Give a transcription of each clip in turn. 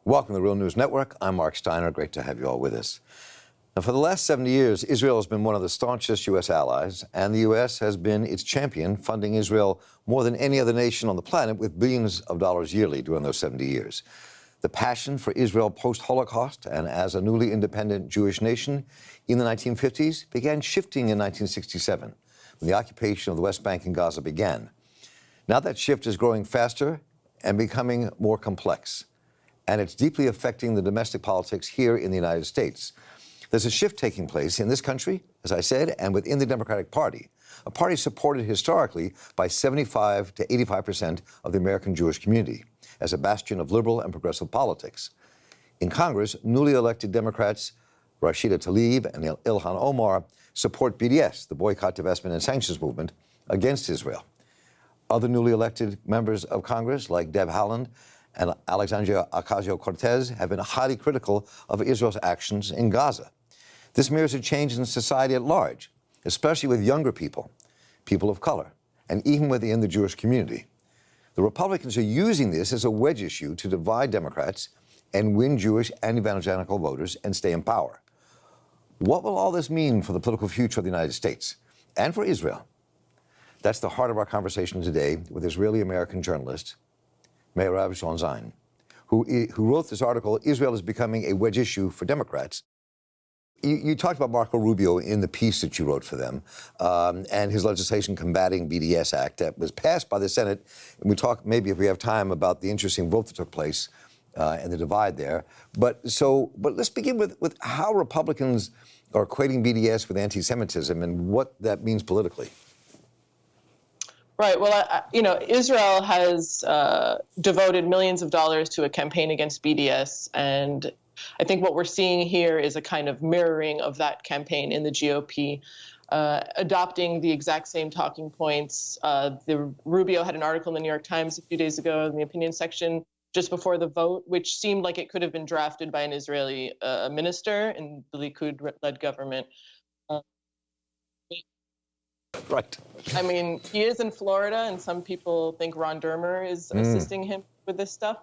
Welcome to the Real News Network. I'm Mark Steiner. Great to have you all with us. Now, for the last 70 years, Israel has been one of the staunchest U.S. allies, and the U.S. has been its champion, funding Israel more than any other nation on the planet with billions of dollars yearly during those 70 years. The passion for Israel post-Holocaust and as a newly independent Jewish nation in the 1950s began shifting in 1967, when the occupation of the West Bank and Gaza began. Now that shift is growing faster and becoming more complex, and it's deeply affecting the domestic politics here in the United States. There's a shift taking place in this country, as I said, and within the Democratic Party, a party supported historically by 75 to 85% of the American Jewish community as a bastion of liberal and progressive politics. In Congress, newly elected Democrats Rashida Tlaib and Ilhan Omar support BDS, the Boycott, Divestment, and Sanctions movement, against Israel. Other newly elected members of Congress, like Deb Haaland and Alexandria Ocasio-Cortez, have been highly critical of Israel's actions in Gaza. This mirrors a change in society at large, especially with younger people, people of color, and even within the Jewish community. The Republicans are using this as a wedge issue to divide Democrats and win Jewish and evangelical voters and stay in power. What will all this mean for the political future of the United States and for Israel? That's the heart of our conversation today with Israeli-American journalist Mairav Zonszein, who wrote this article, Israel is Becoming a Wedge Issue for Democrats. You talked about Marco Rubio in the piece that you wrote for them, and his legislation combating BDS Act that was passed by the Senate. And we talk, maybe if we have time, about the interesting vote that took place and the divide there. But let's begin with how Republicans are equating BDS with anti-Semitism and what that means politically. Right. Well, Israel has devoted millions of dollars to a campaign against BDS, and I think what we're seeing here is a kind of mirroring of that campaign in the GOP, adopting the exact same talking points. The Rubio had an article in the New York Times a few days ago in the opinion section just before the vote, which seemed like it could have been drafted by an Israeli minister in the Likud-led government. Right. I mean, he is in Florida, and some people think Ron Dermer is assisting him with this stuff.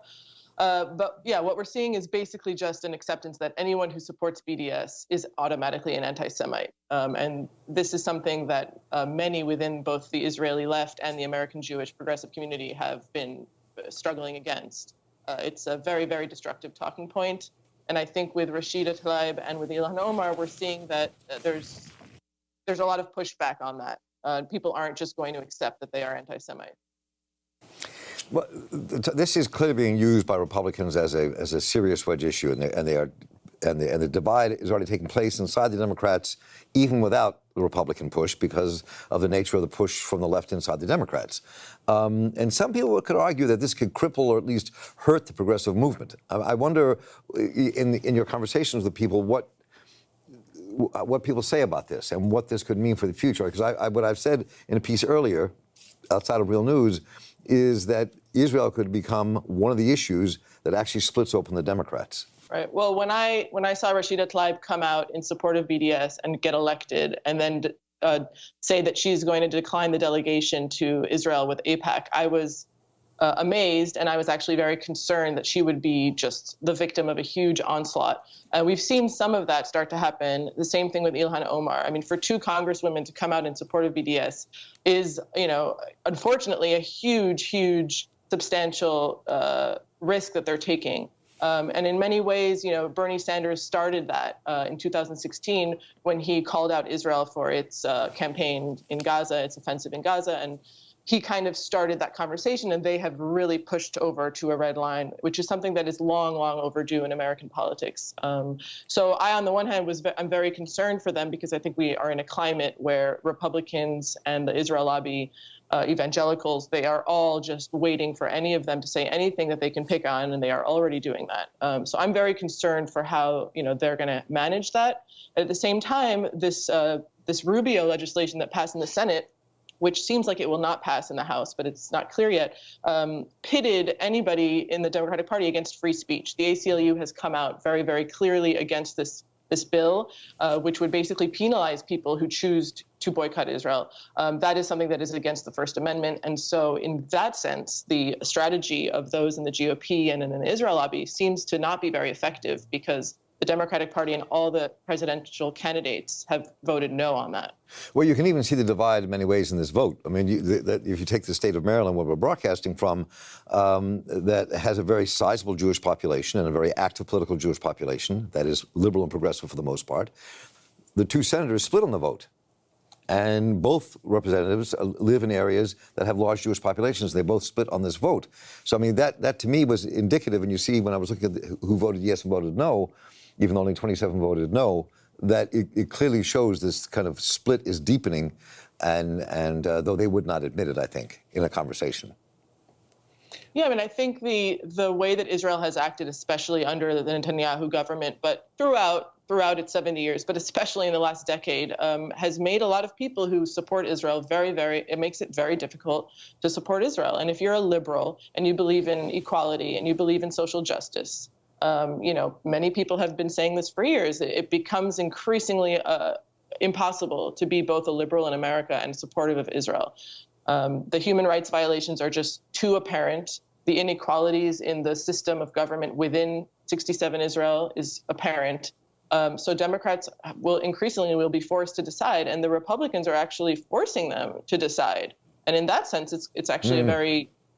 But yeah, what we're seeing is basically just an acceptance that anyone who supports BDS is automatically an anti-Semite. And this is something that many within both the Israeli left and the American Jewish progressive community have been struggling against. It's a very, very destructive talking point. And I think with Rashida Tlaib and with Ilhan Omar, we're seeing that there's a lot of pushback on that. People aren't just going to accept that they are anti-Semite. Well, this is clearly being used by Republicans as a serious wedge issue, and the divide is already taking place inside the Democrats, even without the Republican push, because of the nature of the push from the left inside the Democrats. And some people could argue that this could cripple or at least hurt the progressive movement. I wonder, in your conversations with people, what people say about this and what this could mean for the future. Because what I've said in a piece earlier, outside of Real News, is that Israel could become one of the issues that actually splits open the Democrats. Right. Well, when I saw Rashida Tlaib come out in support of BDS and get elected, and then say that she's going to decline the delegation to Israel with AIPAC, I was amazed, and I was actually very concerned that she would be just the victim of a huge onslaught. We've seen some of that start to happen. The same thing with Ilhan Omar. I mean, for two congresswomen to come out in support of BDS is, unfortunately, a huge, substantial risk that they're taking. And in many ways, Bernie Sanders started that in 2016 when he called out Israel for its campaign in Gaza, its offensive in Gaza, and he kind of started that conversation, and they have really pushed over to a red line, which is something that is long overdue in American politics. So I, on the one hand, I'm very concerned for them because I think we are in a climate where Republicans and the Israel lobby, evangelicals, they are all just waiting for any of them to say anything that they can pick on, and they are already doing that. So I'm very concerned for how they're going to manage that. At the same time, this Rubio legislation that passed in the Senate, which seems like it will not pass in the House, but it's not clear yet, pitted anybody in the Democratic Party against free speech. The ACLU has come out very, very clearly against this this bill, which would basically penalize people who choose to boycott Israel. That is something that is against the First Amendment. And so in that sense, the strategy of those in the GOP and in the Israel lobby seems to not be very effective, because the Democratic Party and all the presidential candidates have voted no on that. Well, you can even see the divide in many ways in this vote. I mean, if you take the state of Maryland, where we're broadcasting from, that has a very sizable Jewish population and a very active political Jewish population that is liberal and progressive for the most part, the two senators split on the vote. And both representatives live in areas that have large Jewish populations. They both split on this vote. So, I mean, that to me was indicative. And you see, when I was looking at who voted yes and voted no, even though only 27 voted no, that it clearly shows this kind of split is deepening, and though they would not admit it, I think, in a conversation. Yeah, I mean, I think the way that Israel has acted, especially under the Netanyahu government, but throughout its 70 years, but especially in the last decade, has made a lot of people who support Israel it makes it very difficult to support Israel. And if you're a liberal and you believe in equality and you believe in social justice, many people have been saying this for years, it becomes increasingly impossible to be both a liberal in America and supportive of Israel. The human rights violations are just too apparent. The inequalities in the system of government within 67 Israel is apparent. So Democrats will be forced to decide, and the Republicans are actually forcing them to decide. And in that sense, it's actually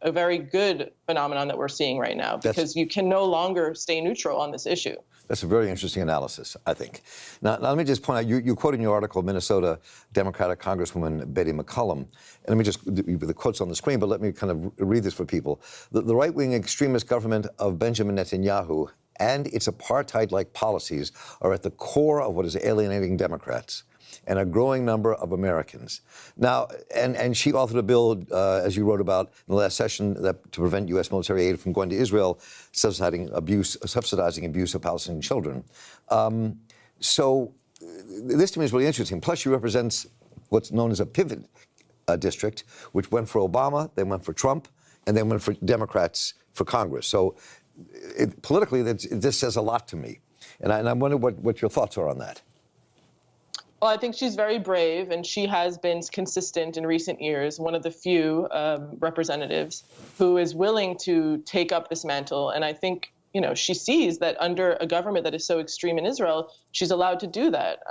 a very good phenomenon that we're seeing right now, because you can no longer stay neutral on this issue. That's a very interesting analysis, I think. Now let me just point out, you quote in your article Minnesota Democratic Congresswoman Betty McCollum, and let me just, the quote's on the screen, but let me kind of read this for people. The right-wing extremist government of Benjamin Netanyahu and its apartheid-like policies are at the core of what is alienating Democrats and a growing number of Americans. Now, and she authored a bill, as you wrote about in the last session, that to prevent U.S. military aid from going to Israel, subsidizing abuse of Palestinian children. So this to me is really interesting. Plus, she represents what's known as a pivot district, which went for Obama, then went for Trump, and then went for Democrats for Congress. So politically, this says a lot to me. And I wonder what your thoughts are on that. Well, I think she's very brave, and she has been consistent in recent years, one of the few representatives who is willing to take up this mantle. And I think, she sees that under a government that is so extreme in Israel, she's allowed to do that.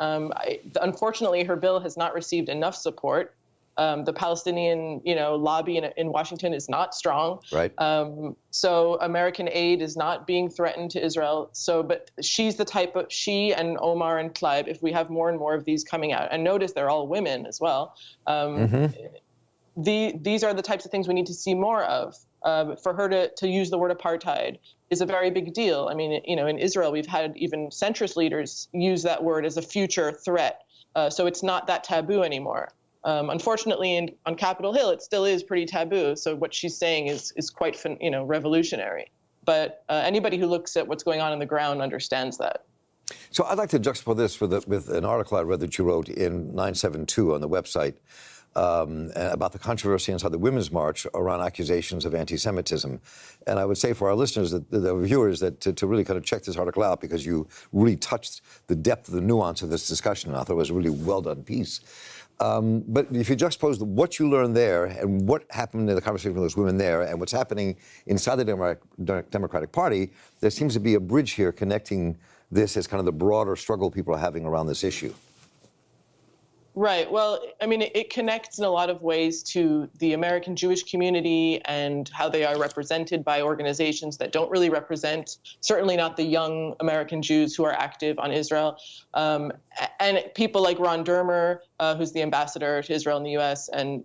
Unfortunately, her bill has not received enough support. The Palestinian, lobby in Washington is not strong. Right. So American aid is not being threatened to Israel. But she's the type of, she and Omar and Tlaib, if we have more and more of these coming out, and notice they're all women as well. These are the types of things we need to see more of. For her to use the word apartheid is a very big deal. I mean, in Israel, we've had even centrist leaders use that word as a future threat. So it's not that taboo anymore. Unfortunately, on Capitol Hill, it still is pretty taboo. So what she's saying is quite, revolutionary. But anybody who looks at what's going on the ground understands that. So I'd like to juxtapose this with an article I read that you wrote in 972 on the website about the controversy inside the Women's March around accusations of anti-Semitism. And I would say for our listeners, the viewers, that to really kind of check this article out, because you really touched the depth of the nuance of this discussion. And I thought it was a really well-done piece. But if you juxtapose what you learned there and what happened in the conversation with those women there and what's happening inside the Democratic Party, there seems to be a bridge here connecting this as kind of the broader struggle people are having around this issue. Right. Well, I mean, it connects in a lot of ways to the American Jewish community and how they are represented by organizations that don't really represent, certainly not the young American Jews who are active on Israel. And people like Ron Dermer, who's the ambassador to Israel in the U.S., and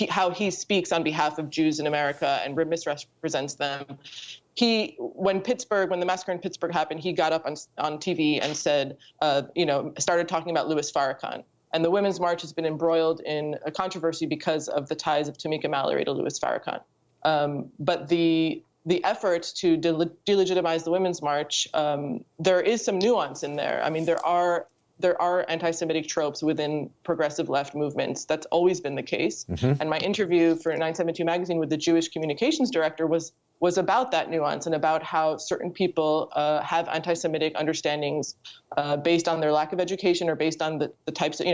how he speaks on behalf of Jews in America and misrepresents them. When the massacre in Pittsburgh happened, he got up on TV and said, started talking about Louis Farrakhan. And the Women's March has been embroiled in a controversy because of the ties of Tamika Mallory to Louis Farrakhan. But the effort to delegitimize the Women's March, there is some nuance in there. I mean, there are there are anti-Semitic tropes within progressive left movements. That's always been the case. And my interview for 972 magazine with the Jewish communications director was about that nuance and about how certain people have anti-Semitic understandings based on their lack of education or based on the types of,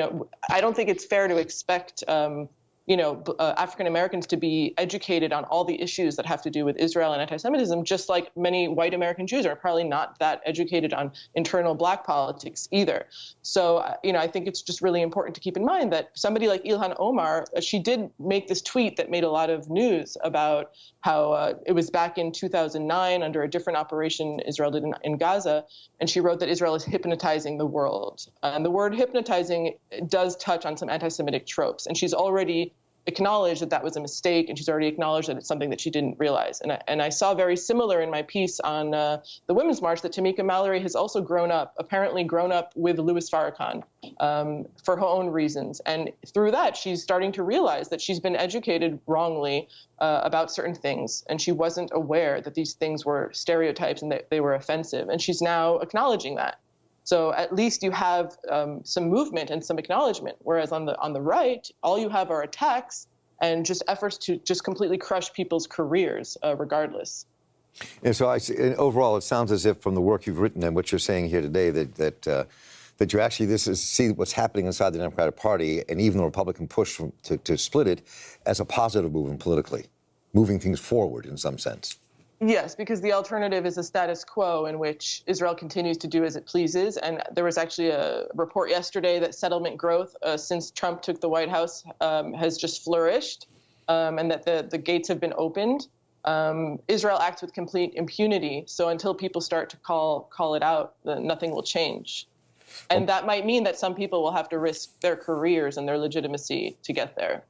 I don't think it's fair to expect African Americans to be educated on all the issues that have to do with Israel and anti-Semitism, just like many white American Jews are probably not that educated on internal Black politics either. So, I think it's just really important to keep in mind that somebody like Ilhan Omar, she did make this tweet that made a lot of news about how it was back in 2009 under a different operation Israel did in Gaza, and she wrote that Israel is hypnotizing the world. And the word hypnotizing does touch on some anti-Semitic tropes, and she's already acknowledged that that was a mistake, and she's already acknowledged that it's something that she didn't realize. And I saw very similar in my piece on the Women's March that Tamika Mallory has also apparently grown up with Louis Farrakhan for her own reasons. And through that, she's starting to realize that she's been educated wrongly about certain things, and she wasn't aware that these things were stereotypes and that they were offensive. And she's now acknowledging that. So at least you have some movement and some acknowledgement, whereas on the right, all you have are attacks and just efforts to just completely crush people's careers, regardless. And so overall, it sounds as if from the work you've written and what you're saying here today that you actually see what's happening inside the Democratic Party and even the Republican push to split it as a positive movement politically, moving things forward in some sense. Yes, because the alternative is a status quo in which Israel continues to do as it pleases. And there was actually a report yesterday that settlement growth since Trump took the White House has just flourished, and that the gates have been opened. Israel acts with complete impunity. So until people start to call it out, nothing will change. And that might mean that some people will have to risk their careers and their legitimacy to get there.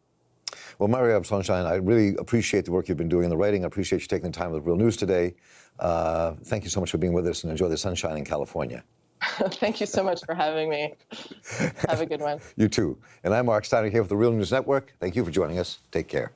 Well, Mairav Zonszein, I really appreciate the work you've been doing in the writing. I appreciate you taking the time with Real News today. Thank you so much for being with us, and enjoy the sunshine in California. Thank you so much for having me. Have a good one. You too. And I'm Mark Steiner here with the Real News Network. Thank you for joining us. Take care.